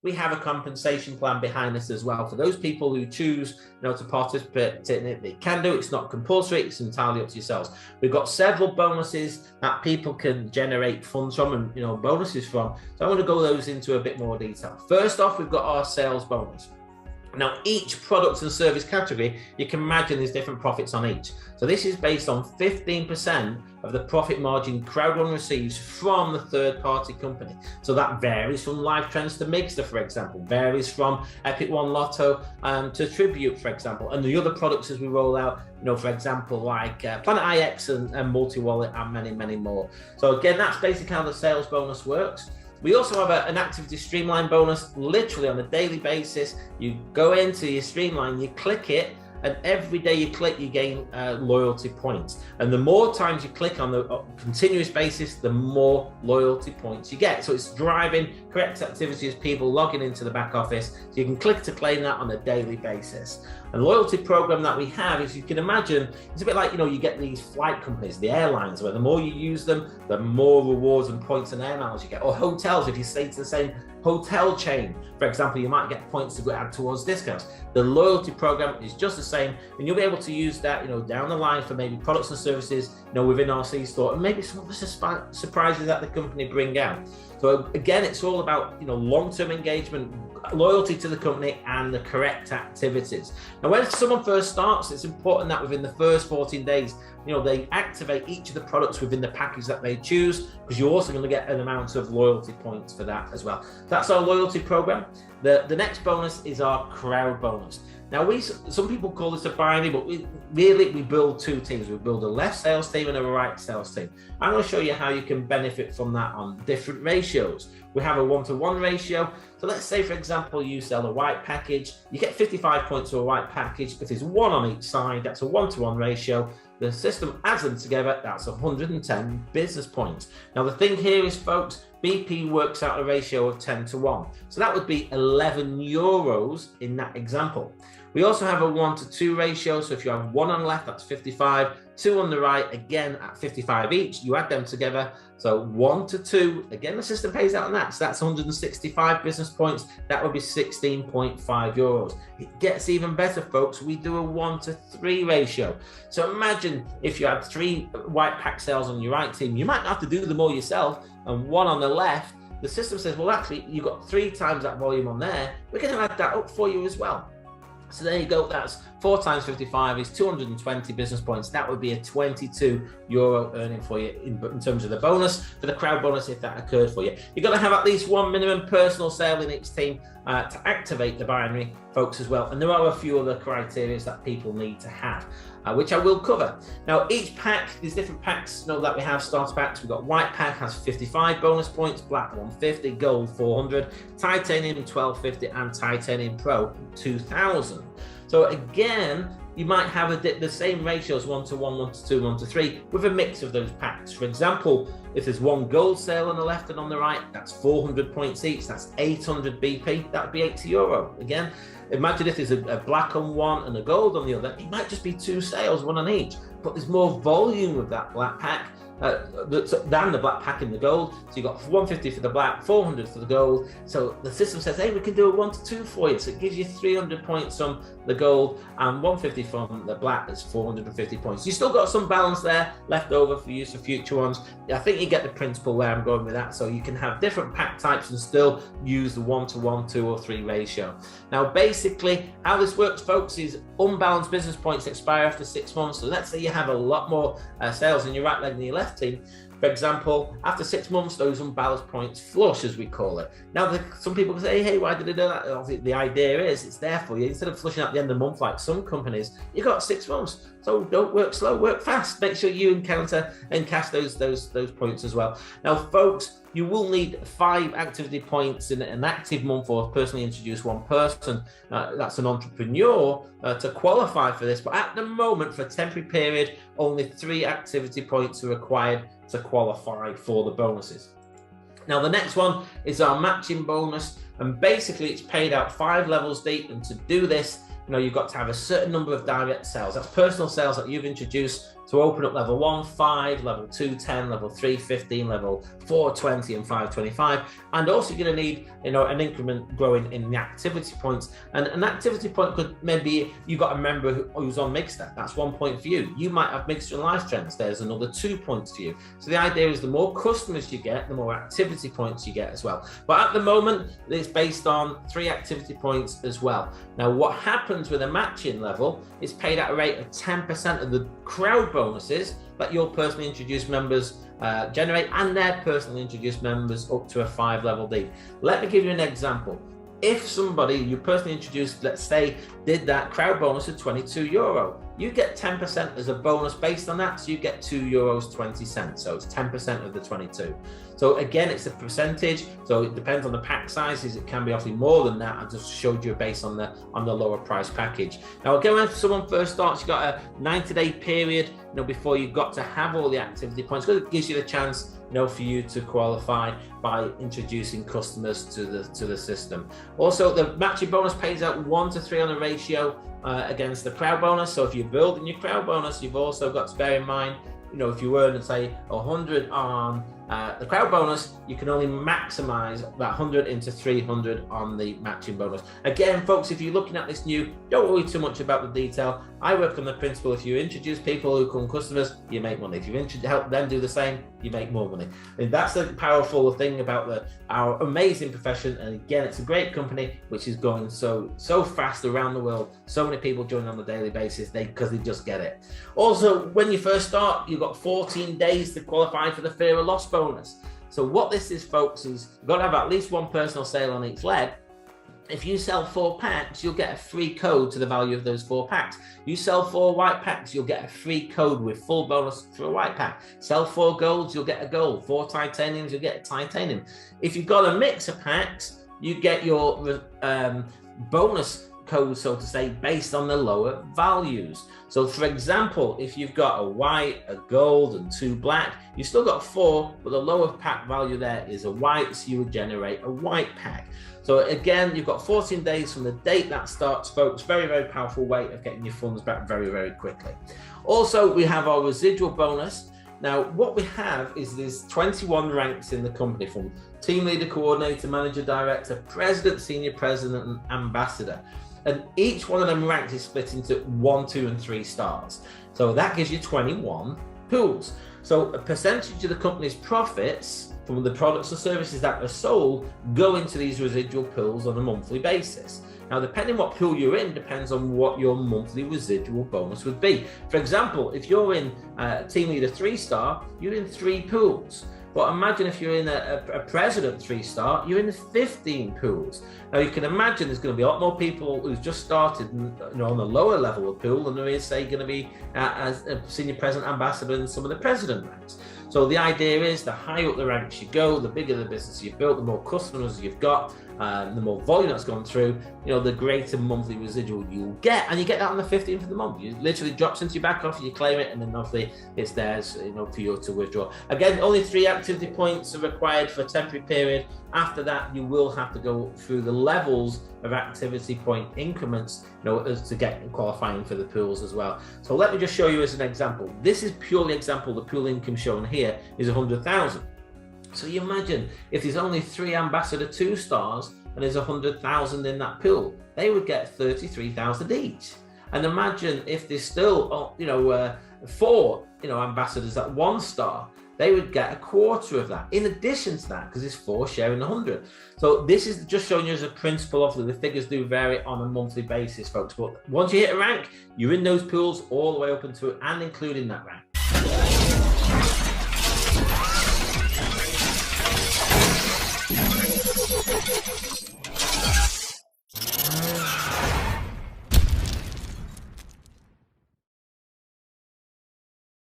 We have a compensation plan behind this as well for those people who choose, to participate in it. They can do it. It's not compulsory. It's entirely up to yourselves. We've got several bonuses that people can generate funds from and bonuses from. So I want to go those into a bit more detail. First off, we've got our sales bonus. Now, each product and service category, you can imagine there's different profits on each. So this is based on 15% of the profit margin Crowd1 receives from the third-party company. So that varies from Live Trends to Migster, for example, varies from Epic One Lotto to Tribute, for example, and the other products as we roll out, for example, like Planet IX and Multi-Wallet and many, many more. So again, that's basically how the sales bonus works. We also have an activity streamline bonus, literally on a daily basis. You go into your streamline, you click it, and every day you click, you gain loyalty points. And the more times you click on the continuous basis, the more loyalty points you get. So it's driving correct activities, people logging into the back office. So you can click to claim that on a daily basis. And the loyalty program that we have, as you can imagine, it's a bit like, you get these flight companies, the airlines, where the more you use them, the more rewards and points and air miles you get. Or hotels, if you stay to the same hotel chain, for example, you might get points to go add towards discounts. The loyalty program is just the same, and you'll be able to use that, down the line for maybe products and services, within our C-store, and maybe some of the surprises that the company bring out. So again, it's all about, long-term engagement, loyalty to the company, and the correct activities. Now, when someone first starts, it's important that within the first 14 days, they activate each of the products within the package that they choose, because you're also going to get an amount of loyalty points for that as well. That's our loyalty program. The next bonus is our crowd bonus. Now, some people call this a binary, but we build two teams. We build a left sales team and a right sales team. I'm going to show you how you can benefit from that on different ratios. We have a 1-to-1 ratio. So let's say, for example, you sell a white package. You get 55 points to a white package. If there's one on each side, that's a 1-to-1 ratio. The system adds them together, that's 110 business points. Now, the thing here is, folks, BP works out a ratio of 10-to-1. So that would be 11 euros in that example. We also have a 1-to-2 ratio. So if you have one on the left, that's 55, two on the right, again at 55 each, you add them together. So 1-to-2, again, the system pays out on that. So that's 165 business points. That would be 16.5 euros. It gets even better, folks. We do a 1-to-3 ratio. So imagine if you had 3 white pack sales on your right team, you might have to do them all yourself, and one on the left. The system says, well, actually, you've got 3 times that volume on there. We're going to add that up for you as well. So there you go, that's 4 times 55 is 220 business points. That would be a 22 euro earning for you in terms of the bonus, for the crowd bonus, if that occurred for you. You've got to have at least one minimum personal sale in each team to activate the binary, folks, as well. And there are a few other criteria that people need to have, which I will cover. Now, each pack, there's different packs that we have, starter packs. We've got white pack has 55 bonus points, black 150, gold 400, titanium 1250, and titanium pro 2000. So again, you might have the same ratios, 1-to-1, 1-to-2, 1-to-3, with a mix of those packs. For example, if there's one gold sale on the left and on the right, that's 400 points each, that's 800 BP, that would be 80 euro. Again, imagine if there's a black on one and a gold on the other, it might just be 2 sales, one on each, but there's more volume with that black pack than the black pack in the gold. So you've got 150 for the black, 400 for the gold. So the system says, hey, we can do a 1-to-2 for you. So it gives you 300 points from the gold and 150 from the black. That's 450 points. You still got some balance there left over for use for future ones. I think you get the principle where I'm going with that. So you can have different pack types and still use the 1-to-1, 2 or 3 ratio. Now, basically how this works, folks, is unbalanced business points expire after 6 months. So let's say you have a lot more sales in your right leg than your left team. For example, after 6 months, those unbalanced points flush, as we call it. Now, some people can say, hey, why did they do that? The idea is it's there for you. Instead of flushing at the end of the month, like some companies, you've got 6 months. So don't work slow, work fast. Make sure you encounter and cash those points as well. Now, folks, you will need 5 activity points in an active month or personally introduce one person. That's an entrepreneur to qualify for this. But at the moment, for a temporary period, only 3 activity points are required to qualify for the bonuses. Now, the next one is our matching bonus. And basically, it's paid out 5 levels deep. And to do this, you've got to have a certain number of direct sales. That's personal sales that you've introduced to open up level 1, 5, level 2, 10, level 3, 15, level 4, 20, and 5, 25. And also you're going to need, an increment growing in the activity points. And an activity point could maybe you've got a member who's on Mixer. That's 1 point for you. You might have Mixer and Live Trends. There's another 2 points for you. So the idea is the more customers you get, the more activity points you get as well. But at the moment, it's based on 3 activity points as well. Now, what happens with a matching level is paid at a rate of 10% of the crowd bonuses that your personally introduced members generate, and their personally introduced members up to a 5 level D. Let me give you an example. If somebody you personally introduced, let's say, did that crowd bonus of €22, you get 10% as a bonus based on that, so you get €2.20. So it's 10% of the 22. So again, it's a percentage, so it depends on the pack sizes. It can be obviously more than that. I just showed you based on the lower price package. Now again, when someone first starts, you got a 90-day period, before you've got to have all the activity points, because it gives you the chance, for you to qualify by introducing customers to the system. Also, the matching bonus pays out 1 to 3 on a ratio against the crowd bonus. So if you're building your crowd bonus, you've also got to bear in mind, if you earn, say, 100 on the crowd bonus, you can only maximize that 100 into 300 on the matching bonus. Again, folks, if you're looking at this new, don't worry too much about the detail. I work on the principle, if you introduce people who become customers, you make money. If you help them do the same, you make more money. And that's the powerful thing about our amazing profession. And again, it's a great company which is going so fast around the world. So many people join on a daily basis because they just get it. Also, when you first start, you've got 14 days to qualify for the fear of loss bonus. So what this is, folks, is you've got to have at least 1 personal sale on each leg. If you sell 4 packs, you'll get a free code to the value of those 4 packs. You sell 4 white packs, you'll get a free code with full bonus for a white pack. Sell 4 golds, you'll get a gold. 4 titaniums, you'll get a titanium. If you've got a mix of packs, you get your bonus code, so to say, based on the lower values. So for example, if you've got a white, a gold, and 2 black, you still got 4, but the lower pack value there is a white, so you would generate a white pack. So again, you've got 14 days from the date that starts, folks. Very, very powerful way of getting your funds back very, very quickly. Also, we have our residual bonus. Now, what we have is there's 21 ranks in the company, from team leader, coordinator, manager, director, president, senior president, and ambassador. And each one of them ranks is split into 1, 2, and 3 stars. So that gives you 21 pools. So a percentage of the company's profits from the products or services that are sold go into these residual pools on a monthly basis. Now, depending what pool you're in depends on what your monthly residual bonus would be. For example, if you're in team leader 3-star, you're in 3 pools. But imagine if you're in a president 3-star, you're in 15 pools. Now you can imagine there's going to be a lot more people who've just started on the lower level of pool than there is, say, going to be as a senior president, ambassador, and some of the president ranks. So the idea is the higher up the ranks you go, the bigger the business you've built, the more customers you've got, the more volume that's gone through, the greater monthly residual you'll get. And you get that on the 15th of the month. You literally drops into your back offer, you claim it, and then obviously it's theirs, for you to withdraw. Again, only 3 activity points are required for a temporary period. After that, you will have to go through the levels of activity point increments, to get qualifying for the pools as well. So let me just show you as an example. This is purely example. The pool income shown here is 100,000. So you imagine if there's only 3 ambassador 2-stars and there's 100,000 in that pool, they would get 33,000 each. And imagine if there's still, 4, ambassadors at 1-star, they would get a quarter of that. In addition to that, because it's 4 sharing 100. So this is just showing you as a principle. Obviously, the figures do vary on a monthly basis, folks. But once you hit a rank, you're in those pools all the way up into and including that rank.